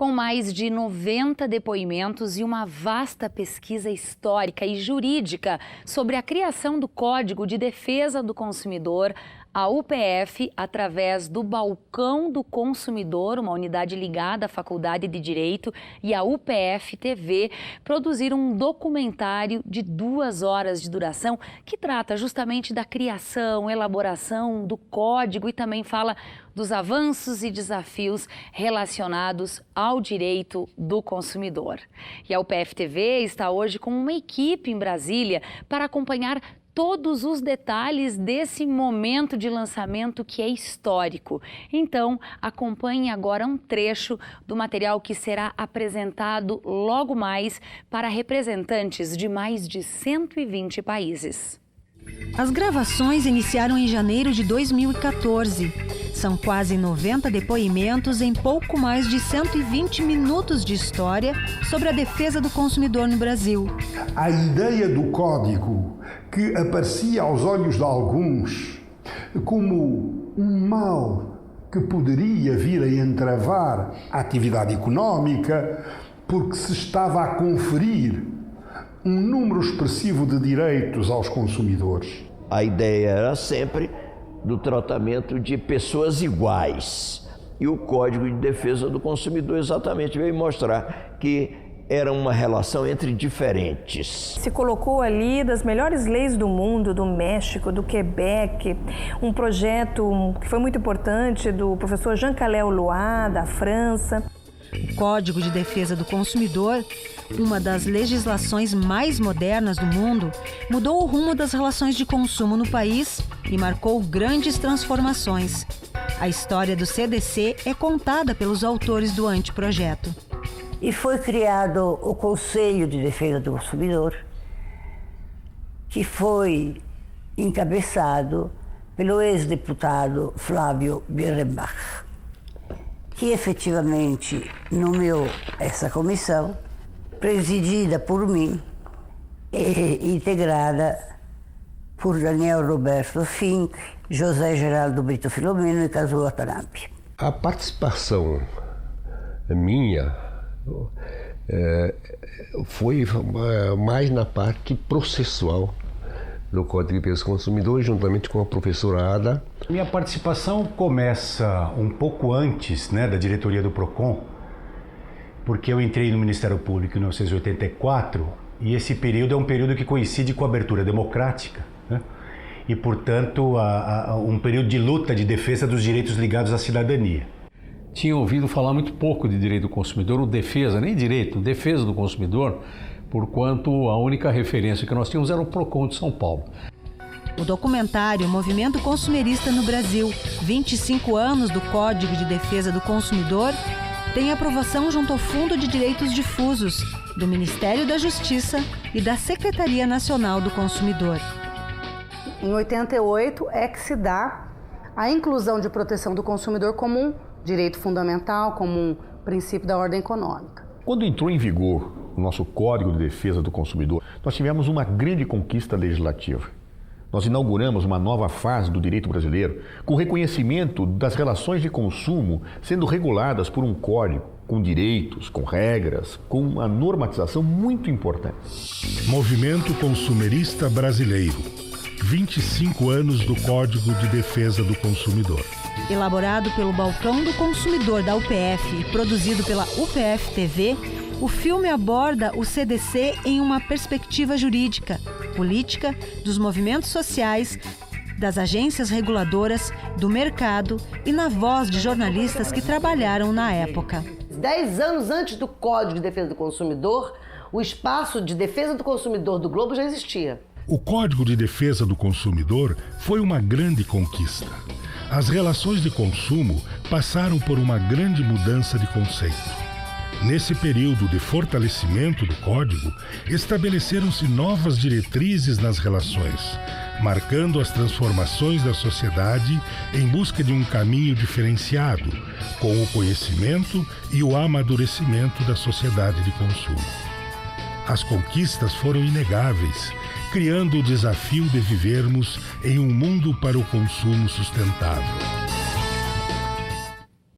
Com mais de 90 depoimentos e uma vasta pesquisa histórica e jurídica sobre a criação do Código de Defesa do Consumidor, a UPF, através do Balcão do Consumidor, uma unidade ligada à Faculdade de Direito, e a UPF TV, produziram um documentário de 2 horas de duração que trata justamente da criação, elaboração do código e também fala dos avanços e desafios relacionados ao direito do consumidor. E a UPF TV está hoje com uma equipe em Brasília para acompanhar todos os detalhes desse momento de lançamento que é histórico. Então, acompanhe agora um trecho do material que será apresentado logo mais para representantes de mais de 120 países. As gravações iniciaram em janeiro de 2014. São quase 90 depoimentos em pouco mais de 120 minutos de história sobre a defesa do consumidor no Brasil. A ideia do código, que aparecia aos olhos de alguns como um mal que poderia vir a entravar a atividade económica, porque se estava a conferir um número expressivo de direitos aos consumidores. A ideia era sempre do tratamento de pessoas iguais. E o Código de Defesa do Consumidor exatamente veio mostrar que era uma relação entre diferentes. Se colocou ali das melhores leis do mundo, do México, do Quebec, um projeto que foi muito importante do professor Jean-Caléo Lois, da França. O Código de Defesa do Consumidor, uma das legislações mais modernas do mundo, mudou o rumo das relações de consumo no país e marcou grandes transformações. A história do CDC é contada pelos autores do anteprojeto. E foi criado o Conselho de Defesa do Consumidor, que foi encabeçado pelo ex-deputado Flávio Birrenbach, que efetivamente nomeou essa comissão, presidida por mim e integrada por Daniel Roberto Fink, José Geraldo Brito Filomeno e Kazuo Watanabe. A participação minha foi mais na parte processual do Código de Defesa do Consumidor, juntamente com a professora Ada. Minha participação começa um pouco antes, da diretoria do PROCON, porque eu entrei no Ministério Público em 1984 e esse período é um período que coincide com a abertura democrática, e, portanto, um período de luta de defesa dos direitos ligados à cidadania. Tinha ouvido falar muito pouco de direito do consumidor, ou defesa, nem direito, defesa do consumidor, porquanto a única referência que nós tínhamos era o PROCON de São Paulo. O documentário Movimento Consumerista no Brasil, 25 anos do Código de Defesa do Consumidor, tem aprovação junto ao Fundo de Direitos Difusos, do Ministério da Justiça e da Secretaria Nacional do Consumidor. Em 88 é que se dá a inclusão de proteção do consumidor como um direito fundamental, como um princípio da ordem econômica. Quando entrou em vigor o nosso Código de Defesa do Consumidor, nós tivemos uma grande conquista legislativa. Nós inauguramos uma nova fase do direito brasileiro com o reconhecimento das relações de consumo sendo reguladas por um código, com direitos, com regras, com uma normatização muito importante. Movimento Consumerista Brasileiro. 25 anos do Código de Defesa do Consumidor. Elaborado pelo Balcão do Consumidor da UPF e produzido pela UPF TV, o filme aborda o CDC em uma perspectiva jurídica, política, dos movimentos sociais, das agências reguladoras, do mercado e na voz de jornalistas que trabalharam na época. 10 anos antes do Código de Defesa do Consumidor, o espaço de defesa do consumidor do Globo já existia. O Código de Defesa do Consumidor foi uma grande conquista. As relações de consumo passaram por uma grande mudança de conceito. Nesse período de fortalecimento do Código, estabeleceram-se novas diretrizes nas relações, marcando as transformações da sociedade em busca de um caminho diferenciado, com o conhecimento e o amadurecimento da sociedade de consumo. As conquistas foram inegáveis, criando o desafio de vivermos em um mundo para o consumo sustentável.